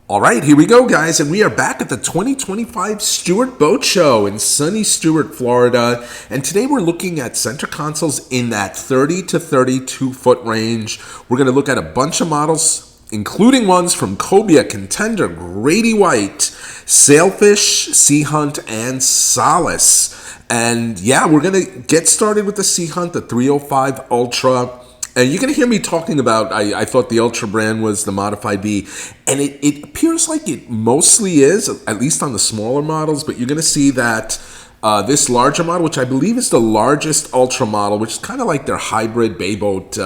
All right, here we go, guys, and we are back at the 2025 Stuart Boat Show in sunny Stuart, Florida. And today we're looking at center consoles in that 30 to 32 foot range. We're going to look at a bunch of models, including ones from Cobia, Contender, Grady White, Sailfish, Sea Hunt, and Solace. And yeah, we're going to get started with the Sea Hunt, the 305 Ultra. And you're going to hear me talking about, I thought the Ultra brand was the modified V, and it appears like it mostly is, at least on the smaller models, but you're going to see that this larger model, which I believe is the largest Ultra model, which is kind of like their hybrid bay boat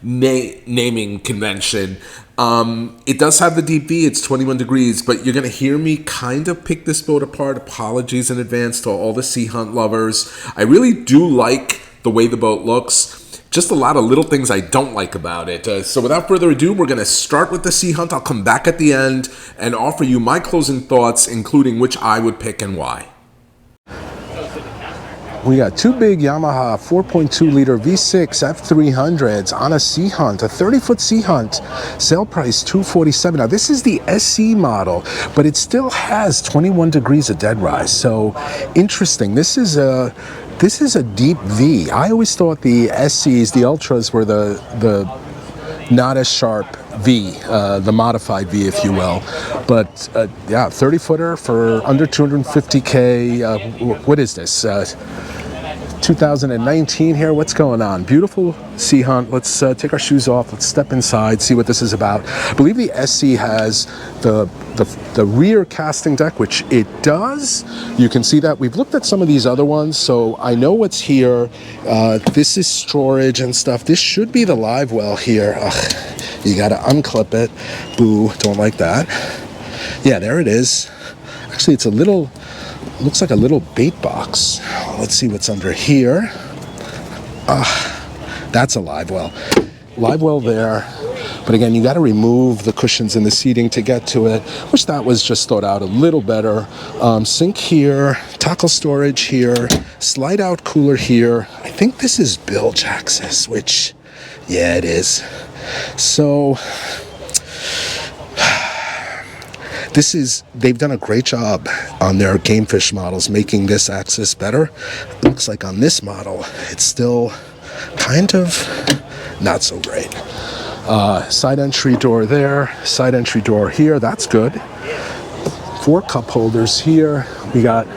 naming convention. It does have the deep V, it's 21 degrees, but you're going to hear me kind of pick this boat apart. Apologies in advance to all the Sea Hunt lovers. I really do like the way the boat looks. Just a lot of little things I don't like about it. So without further ado, we're going to start with the Sea Hunt. I'll come back at the end and offer you my closing thoughts, including which I would pick and why. We got two big Yamaha 4.2 liter V6 F300s on a Sea Hunt, a 30-foot Sea Hunt, sale price $247. Now this is the SE model, but it still has 21 degrees of dead rise. So interesting. This is a deep V. I always thought the SEs, the Ultras, were the not as sharp V, the modified V, if you will. But yeah, 30-footer for under 250K. What is this? 2019 here. What's going on? Beautiful Sea Hunt. Let's take our shoes off. Let's step inside, see what this is about. I believe the SC has the rear casting deck, which it does. You can see that. We've looked at some of these other ones, so I know what's here. This is storage and stuff. This should be the live well here. Ugh, you got to unclip it. Boo, don't like that. Yeah, there it is. Actually, it's a little... looks like a little bait box. Let's see what's under here. That's a live well. Live well there. But again, you got to remove the cushions and the seating to get to it. Wish that was just thought out a little better. Sink here, tackle storage here, slide out cooler here. I think this is bilge access, which, yeah, it is. So... they've done a great job on their Gamefish models making this access better. It looks like on this model, it's still kind of not so great. Side entry door there, side entry door here, that's good. 4 cup holders here. We got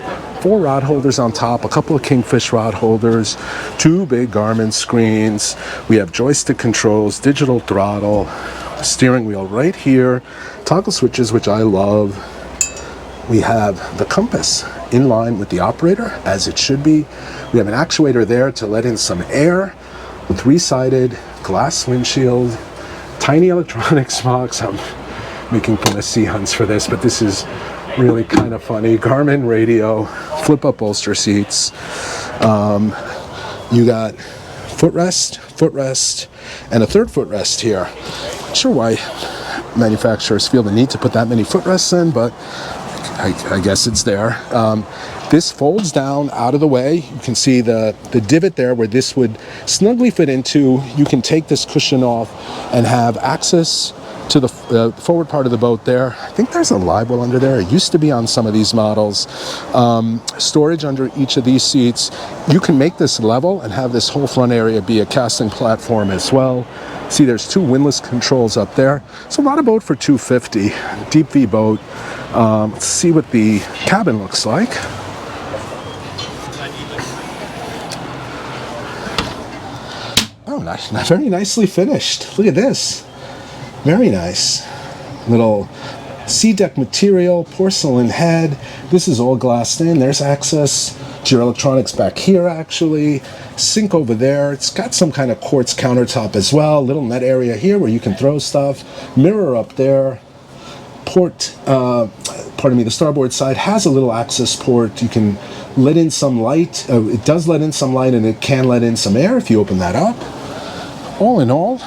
4 rod holders on top, a couple of Kingfish rod holders, 2 big Garmin screens. We have joystick controls, digital throttle, steering wheel right here, toggle switches, which I love. We have the compass in line with the operator, as it should be. We have an actuator there to let in some air, 3-sided glass windshield, tiny electronics box. I'm making fun of Sea Hunts for this, but this is really kind of funny. Garmin radio, flip-up bolster seats. You got footrest, and a 3rd footrest here. Not sure why manufacturers feel the need to put that many footrests in, but I guess it's there. This folds down out of the way. You can see the divot there where this would snugly fit into. You can take this cushion off and have access to the forward part of the boat there. I think there's a live well under there. It used to be on some of these models. Storage under each of these seats. You can make this level and have this whole front area be a casting platform as well. See, there's 2 windlass controls up there. It's a lot of boat for $250. Deep V boat. Let's see what the cabin looks like. Oh, nice, very nicely finished. Look at this. Very nice. Little sea deck material, porcelain head. This is all glassed in. There's access to your electronics back here, actually. Sink over there. It's got some kind of quartz countertop as well. Little net area here where you can throw stuff. Mirror up there. The starboard side has a little access port. You can let in some light. It does let in some light, and it can let in some air if you open that up. All in all,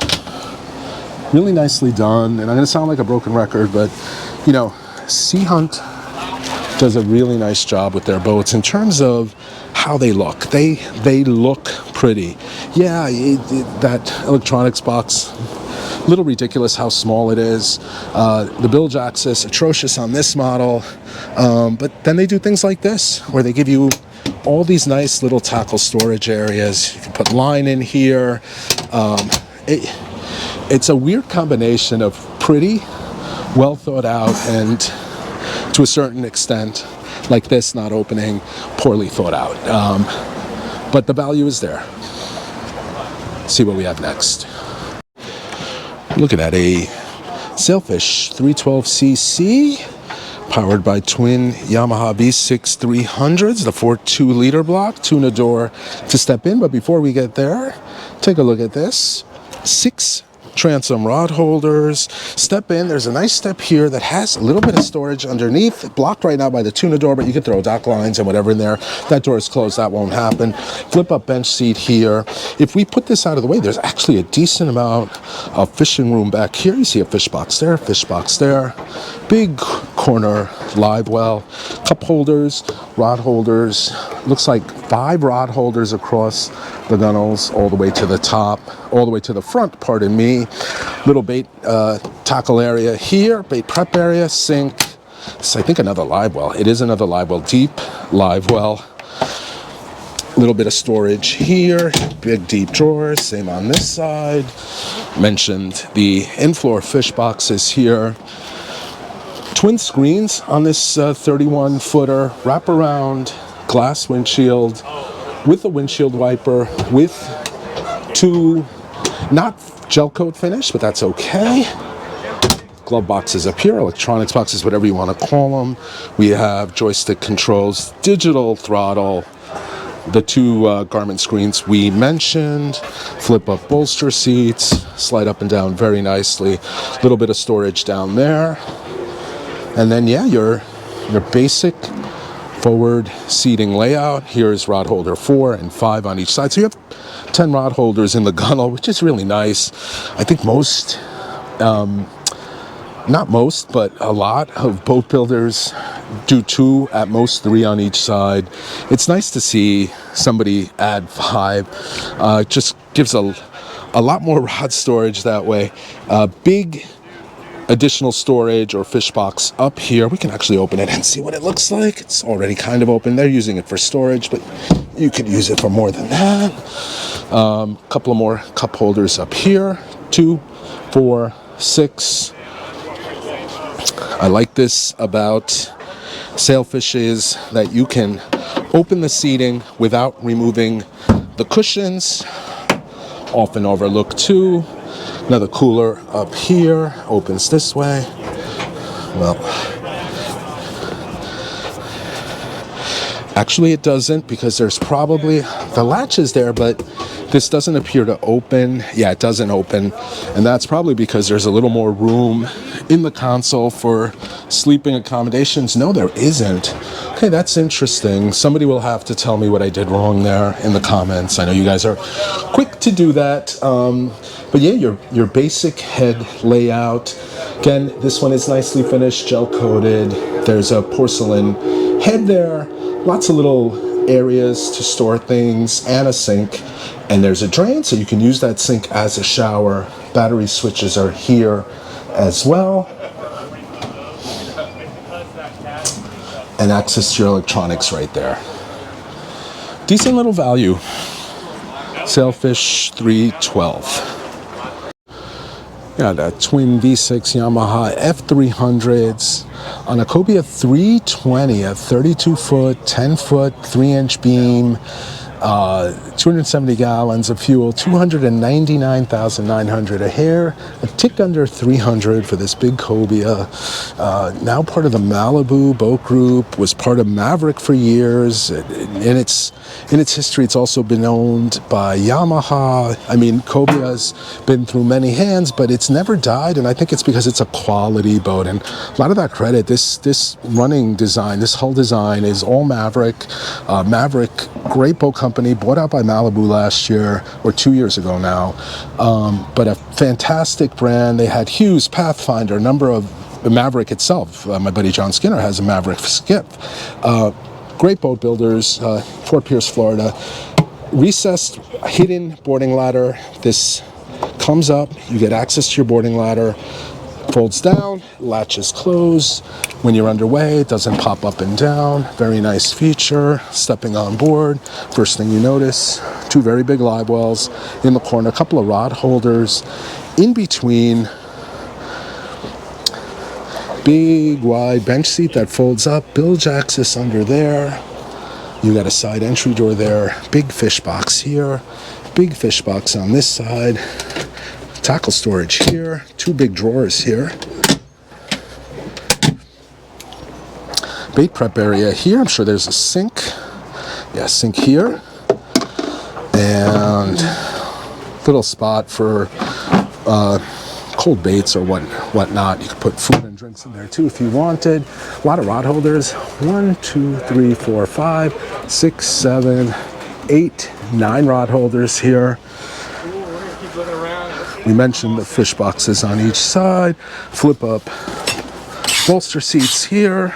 really nicely done. And I'm going to sound like a broken record, but, you know, Sea Hunt does a really nice job with their boats in terms of how they look. They look pretty. Yeah, that electronics box A little ridiculous how small it is. The bilge access, atrocious on this model. But then they do things like this, where they give you all these nice little tackle storage areas. You can put line in here. It's a weird combination of pretty, well thought out, and to a certain extent, like this not opening, poorly thought out. But the value is there. Let's see what we have next. Look at that, a Sailfish 312cc, powered by twin Yamaha V6 300s, the 4.2 liter block, tuna door to step in. But before we get there, take a look at this. 6 transom rod holders. Step in. There's a nice step here that has a little bit of storage underneath, blocked right now by the tuna door, but you can throw dock lines and whatever in there. That door is closed. That won't happen. Flip up bench seat here. If we put this out of the way, there's actually a decent amount of fishing room back here. You see a fish box there, big corner live well, cup holders, rod holders. Looks like 5 rod holders across the gunnels all the way to the top, all the way to the front, pardon me. Little bait tackle area here, bait prep area, sink. It's, I think, another live well. It is another live well, deep live well. Little bit of storage here, big deep drawers, same on this side. Mentioned the in-floor fish boxes here. Twin screens on this 31-footer, wraparound glass windshield with a windshield wiper, with 2, not gel coat finish, but that's okay. Glove boxes up here, electronics boxes, whatever you want to call them. We have joystick controls, digital throttle, the 2 garment screens we mentioned, flip up bolster seats, slide up and down very nicely. A little bit of storage down there. And then, yeah, your basic forward seating layout. Here's rod holder 4 and 5 on each side. So you have 10 rod holders in the gunnel, which is really nice. I think most, not most, but a lot of boat builders do 2, at most 3 on each side. It's nice to see somebody add 5. It just gives a lot more rod storage that way. Big additional storage or fish box up here. We can actually open it and see what it looks like. It's already kind of open. They're using it for storage, but you could use it for more than that. Couple of more cup holders up here. 2, 4, 6. I like this about Sailfish is that you can open the seating without removing the cushions. Often overlooked too. Another cooler up here, opens this way. Well, actually it doesn't, because there's probably, the latch is there, but this doesn't appear to open. Yeah, it doesn't open, and that's probably because there's a little more room in the console for sleeping accommodations. No, there isn't. Okay, that's interesting. Somebody will have to tell me what I did wrong there in the comments. I know you guys are quick to do that. But yeah, your basic head layout. Again, this one is nicely finished, gel coated. There's a porcelain head there. Lots of little areas to store things and a sink. And there's a drain, so you can use that sink as a shower. Battery switches are here as well. And access to your electronics right there. Decent little value. Sailfish 312. Got a twin V6 Yamaha F300s on a Cobia 320, a 32-foot, 10-foot, 3-inch beam, 270 gallons of fuel, 299,900 a hair, a tick under 300 for this big Cobia. Now part of the Malibu boat group, was part of Maverick for years. In its history, it's also been owned by Yamaha. I mean, Cobia's been through many hands, but it's never died, and I think it's because it's a quality boat. And a lot of that credit, this running design, this hull design is all Maverick. Maverick, great boat company, bought out by Malibu last year, or 2 years ago now. But a fantastic brand. They had Hughes, Pathfinder, a number of Maverick itself. My buddy John Skinner has a Maverick Skip. Great boat builders, Fort Pierce, Florida. Recessed, hidden boarding ladder. This comes up, you get access to your boarding ladder, folds down, latches close. When you're underway, it doesn't pop up and down. Very nice feature. Stepping on board, first thing you notice, two very big live wells in the corner, a couple of rod holders in between. Big wide bench seat that folds up, bilge access under there. You got a side entry door there, big fish box here, big fish box on this side, tackle storage here, two big drawers here. Bait prep area here, I'm sure there's a sink. Yeah, sink here. And little spot for cold baits or whatnot. You could put food and drinks in there too if you wanted. A lot of rod holders. 1, 2, 3, 4, 5, 6, 7, 8, 9 rod holders here. We mentioned the fish boxes on each side. Flip up bolster seats here.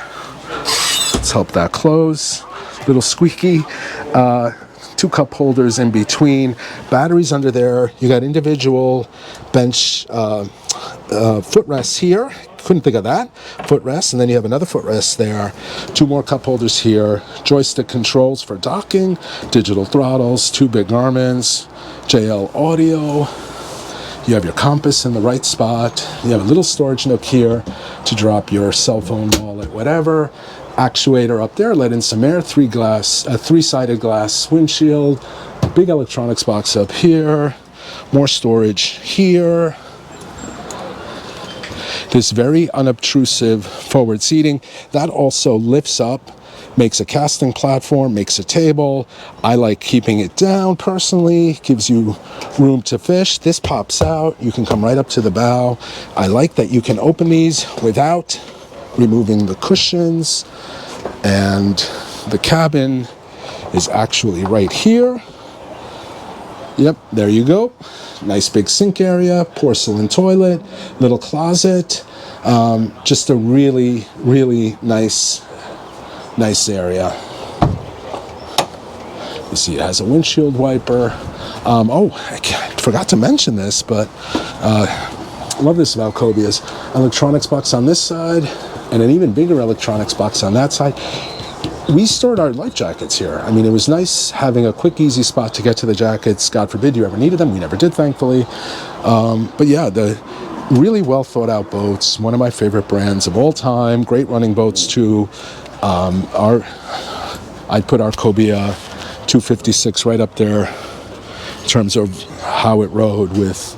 Let's help that close. Little squeaky. 2 cup holders in between. Batteries under there. You got individual bench footrests here. Couldn't think of that. Footrest, and then you have another footrest there. 2 more cup holders here. Joystick controls for docking. Digital throttles. 2 big Garmins. JL audio. You have your compass in the right spot. You have a little storage nook here to drop your cell phone, wallet, whatever. Actuator up there, let in some air. 3-sided glass windshield. Big electronics box up here. More storage here. This very unobtrusive forward seating that also lifts up, makes a casting platform, makes a table. I like keeping it down personally, gives you room to fish. This pops out, you can come right up to the bow. I like that you can open these without removing the cushions, and the cabin is actually right here. Yep, there you go. Nice big sink area, porcelain toilet, little closet. Just a really, really nice area. You see it has a windshield wiper. I forgot to mention this, but love this about Cobia's. Electronics box on this side, and an even bigger electronics box on that side. We stored our life jackets here. I mean, it was nice having a quick, easy spot to get to the jackets. God forbid you ever needed them. We never did, thankfully. But yeah, the really well thought out boats. One of my favorite brands of all time. Great running boats too. I'd put our Cobia 256 right up there in terms of how it rode with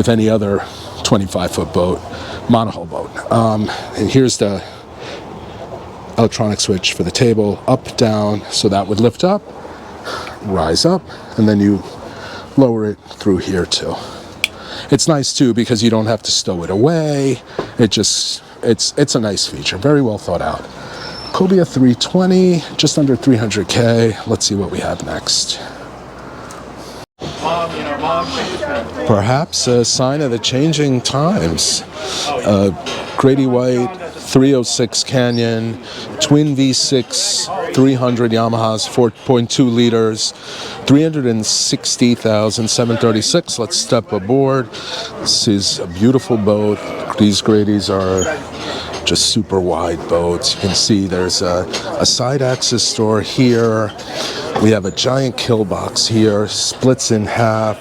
any other 25-foot boat, monohull boat. And here's the electronic switch for the table, up, down, so that would lift up, rise up, and then you lower it through here too. It's nice too because you don't have to stow it away. It's a nice feature, very well thought out. Cobia 320, just under 300K. Let's see what we have next. Perhaps a sign of the changing times. Grady White 306 Canyon, twin V6, 300 Yamahas, 4.2 liters, 360,736. Let's step aboard. This is a beautiful boat. These Grady's are just super wide boats. You can see there's a side access door here. We have a giant kill box here, splits in half.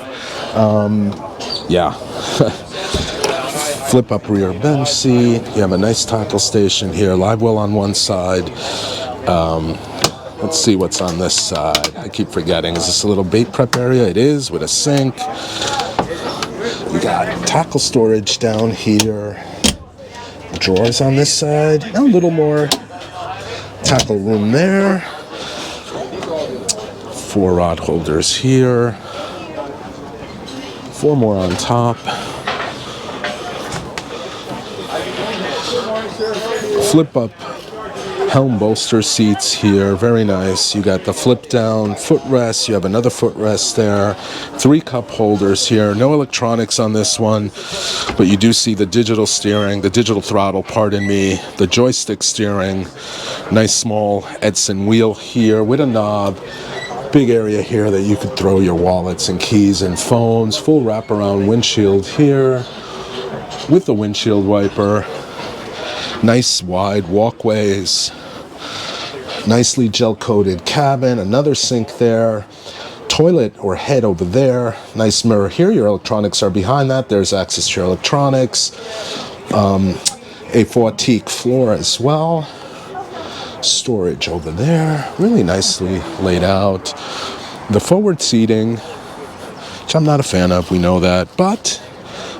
Flip up rear bench seat. You have a nice tackle station here. Live well on one side. Let's see what's on this side. I keep forgetting. Is this a little bait prep area? It is, with a sink. We got tackle storage down here. Drawers on this side. A little more tackle room there. 4 rod holders here. 4 more on top. Flip up helm bolster seats here, very nice. You got the flip down footrest, you have another footrest there, 3 cup holders here, no electronics on this one, but you do see the digital steering, the digital throttle, pardon me, the joystick steering, nice small Edson wheel here with a knob. Big area here that you could throw your wallets and keys and phones. Full wraparound windshield here with the windshield wiper. Nice wide walkways. Nicely gel-coated cabin. Another sink there. Toilet or head over there. Nice mirror here. Your electronics are behind that. There's access to your electronics. A 4 teak floor as well. Storage over there. Really nicely laid out. The forward seating, which I'm not a fan of, we know that, but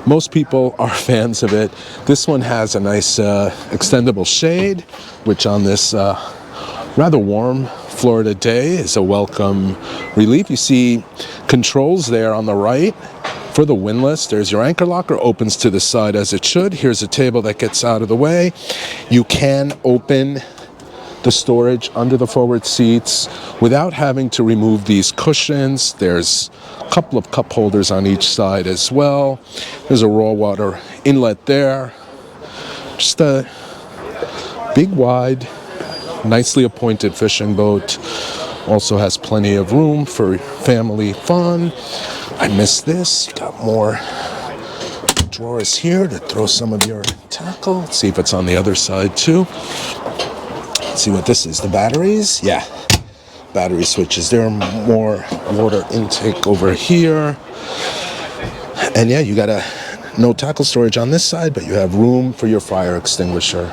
most people are fans of it. This one has a nice extendable shade, which on this rather warm Florida day is a welcome relief. You see controls there on the right for the windlass. There's your anchor locker, opens to the side as it should. Here's a table that gets out of the way. You can open the storage under the forward seats without having to remove these cushions. There's a couple of cup holders on each side as well. There's a raw water inlet there. Just a big, wide, nicely appointed fishing boat. Also has plenty of room for family fun. I missed this. Got more drawers here to throw some of your tackle. Let's see if it's on the other side too. Let's see what this is. The batteries? Yeah. Battery switches. There are more water intake over here. And yeah, you got no tackle storage on this side, but you have room for your fire extinguisher.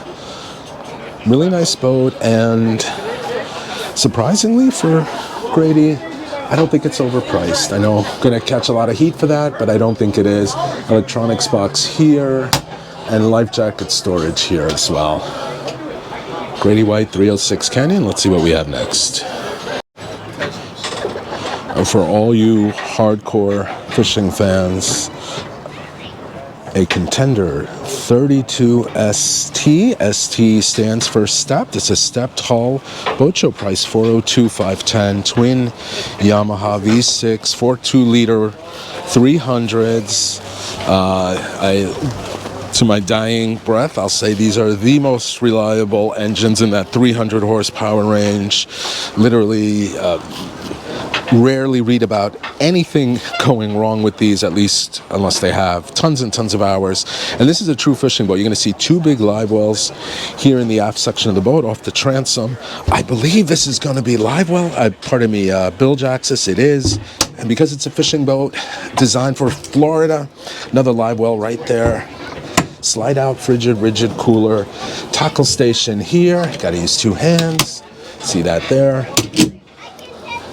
Really nice boat, and surprisingly for Grady, I don't think it's overpriced. I know I'm going to catch a lot of heat for that, but I don't think it is. Electronics box here, and life jacket storage here as well. Grady White 306 Canyon. Let's see what we have next. For all you hardcore fishing fans, a Contender 32ST. ST stands for stepped. It's a stepped hull. Boat show price $402,510. Twin Yamaha V6 4.2-liter 300s. To my dying breath, I'll say these are the most reliable engines in that 300 horsepower range. Literally, rarely read about anything going wrong with these, at least unless they have tons and tons of hours. And this is a true fishing boat. You're going to see two big live wells here in the aft section of the boat off the transom. I believe this is going to be live well. Bilge axis. It is. And because it's a fishing boat designed for Florida, another live well right there. Slide out rigid cooler. Tackle station here. Got to use two hands. See that there.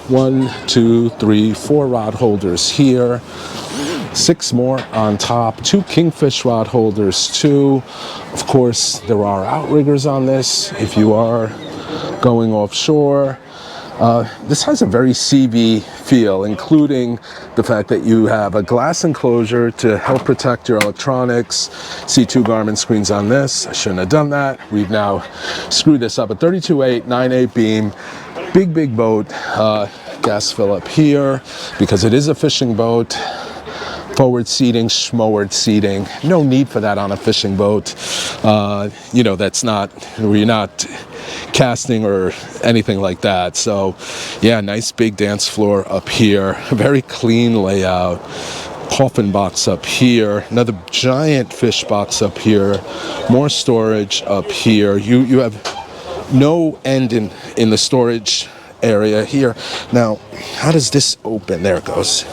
1, 2, 3, 4 rod holders here. 6 more on top. 2 kingfish rod holders too. Of course, there are outriggers on this if you are going offshore. This has a very CV feel, including the fact that you have a glass enclosure to help protect your electronics. See 2 Garmin screens on this. I shouldn't have done that. We've now screwed this up. A 32.8, 9.8 beam. Big boat. Gas fill up here because it is a fishing boat. Forward seating, schmoward seating. No need for that on a fishing boat. That's not where you're not casting or anything like that. So yeah, nice big dance floor up here. Very clean layout. Coffin box up here. Another giant fish box up here. More storage up here. You have no end in the storage area here. Now, how does this open? There it goes.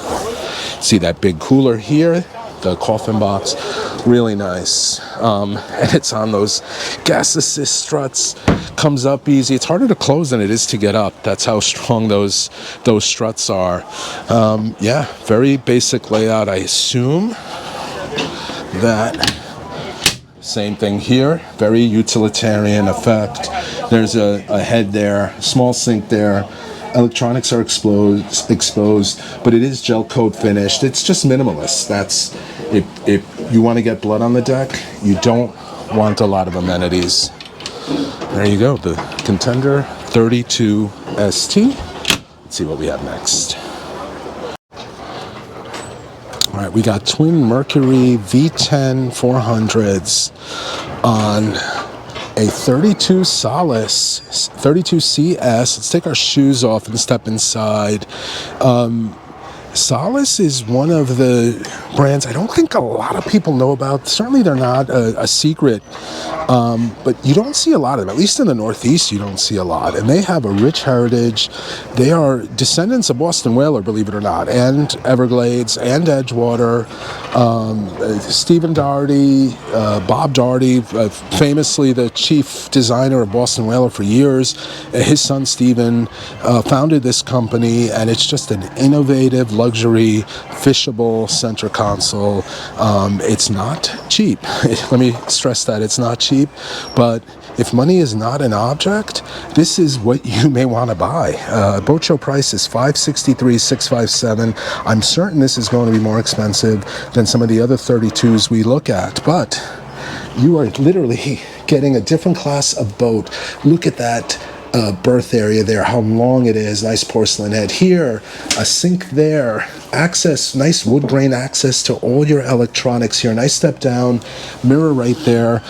See that big cooler here? The coffin box. Really nice. And it's on those gas assist struts. Comes up easy. It's harder to close than it is to get up. That's how strong those struts are. Yeah, very basic layout. I assume that same thing here. Very utilitarian effect. There's a head there, small sink there. Electronics are exposed, but it is gel coat finished. It's just minimalist. That's if you want to get blood on the deck, you don't want a lot of amenities. There you go, the Contender 32 ST. Let's see what we have next. All right, we got twin Mercury V10 400s on a 32 Solace, 32 CS. Let's take our shoes off and step inside. Solace is one of the brands I don't think a lot of people know about. Certainly they're not a secret, but you don't see a lot of them. At least in the Northeast, you don't see a lot. And they have a rich heritage. They are descendants of Boston Whaler, believe it or not, and Everglades and Edgewater. Stephen Doherty, Bob Doherty, famously the chief designer of Boston Whaler for years. His son Stephen founded this company, and it's just an innovative, luxury, fishable center console. It's not cheap. Let me stress that it's not cheap, but if money is not an object, this is what you may want to buy. Boat show price is $563,657. I'm certain this is going to be more expensive than some of the other 32s we look at, but you are literally getting a different class of boat. Look at that berth area there, how long it is. Nice porcelain head here, a sink there, access, nice wood grain access to all your electronics here. Nice step down, mirror right there,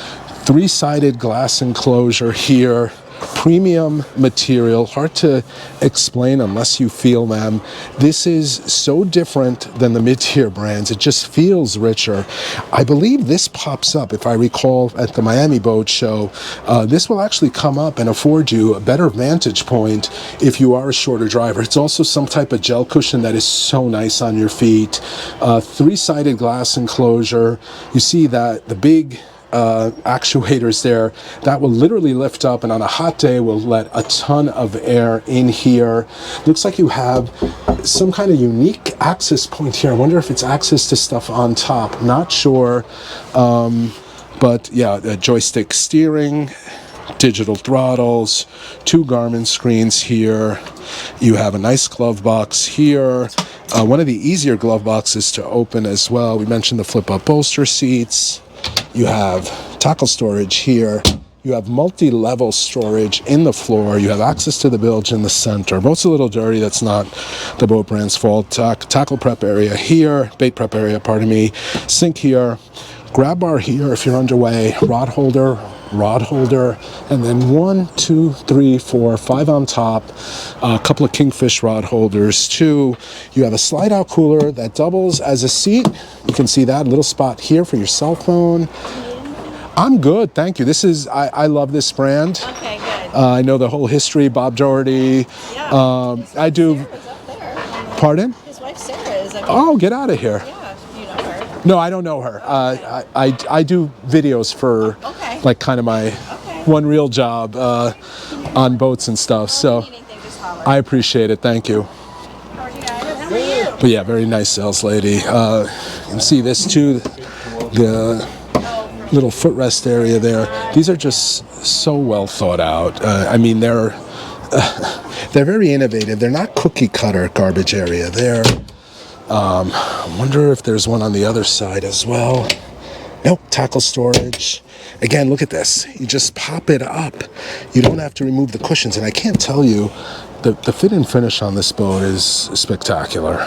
three-sided glass enclosure here. Premium material, hard to explain unless you feel them. This is so different than the mid-tier brands. It just feels richer. I believe this pops up, if I recall, at the Miami Boat Show. This will actually come up and afford you a better vantage point if you are a shorter driver. It's also some type of gel cushion that is so nice on your feet. Three-sided glass enclosure. You see that the big actuators there that will literally lift up, and on a hot day will let a ton of air in here. Looks like you have some kind of unique access point here. I wonder if it's access to stuff on top. Not sure, but yeah, joystick steering, digital throttles, two Garmin screens here. You have a nice glove box here. One of the easier glove boxes to open as well. We mentioned the flip-up bolster seats. You have tackle storage here. You have multi-level storage in the floor. You have access to the bilge in the center. Boat's a little dirty. That's not the boat brand's fault. Tackle prep area here. Bait prep area, pardon me. Sink here. Grab bar here if you're underway. Rod holder, and then 1, 2, 3, 4, 5 on top. A couple of Kingfish rod holders too. You have a slide-out cooler that doubles as a seat. You can see that little spot here for your cell phone. I'm good, thank you. I love this brand. Okay, good. I know the whole history, Bob Doherty. Yeah. I do. Sarah was up there. Pardon? His wife Sarah is. Oh, get out of here. Yeah, you know her. No, I don't know her. I do videos for like kind of my one real job on boats and stuff. So I appreciate it. Thank you. How are you guys? How are you? But yeah, very nice sales lady. You can see this too. The little footrest area there. These are just so well thought out. I mean, they're very innovative. They're not cookie cutter garbage area there. I wonder if there's one on the other side as well. Nope, tackle storage. Again, look at this. You just pop it up. You don't have to remove the cushions. And I can't tell you, the fit and finish on this boat is spectacular.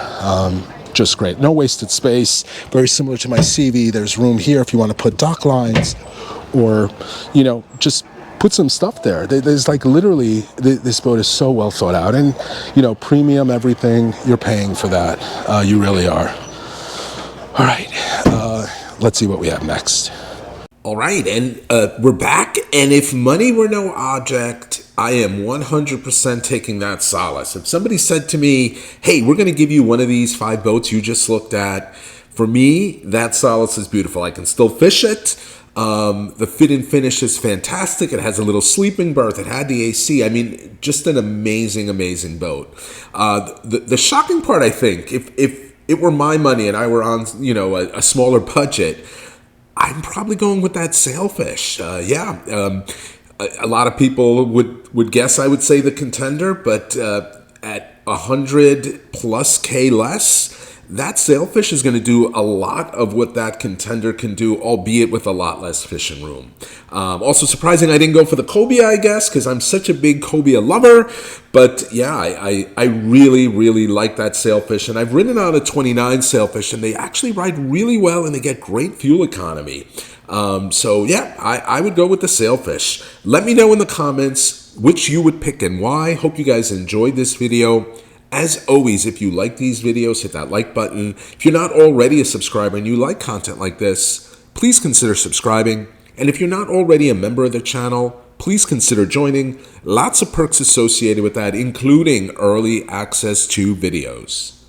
Just great. No wasted space. Very similar to my CV. There's room here if you want to put dock lines or, just put some stuff there. There's like literally, this boat is so well thought out, and premium everything. You're paying for that. You really are. All right, let's see what we have next. All right, and we're back. And if money were no object, I am 100% taking that Solace. If somebody said to me, "Hey, we're going to give you one of these 5 boats you just looked at," for me, that Solace is beautiful. I can still fish it. The fit and finish is fantastic. It has a little sleeping berth. It had the AC. I mean, just an amazing, amazing boat. The shocking part, I think, if it were my money and I were on, a smaller budget, I'm probably going with that Sailfish. A lot of people would guess I would say the Contender, but at 100 plus K less, that Sailfish is going to do a lot of what that Contender can do, albeit with a lot less fishing room. Also surprising I didn't go for the Cobia, I guess, because I'm such a big Cobia lover. But yeah, I really, really like that Sailfish. And I've ridden on a 29 Sailfish, and they actually ride really well, and they get great fuel economy. So yeah, I would go with the Sailfish. Let me know in the comments which you would pick and why. Hope you guys enjoyed this video. As always, if you like these videos, hit that like button. If you're not already a subscriber and you like content like this, please consider subscribing. And if you're not already a member of the channel, please consider joining. Lots of perks associated with that, including early access to videos.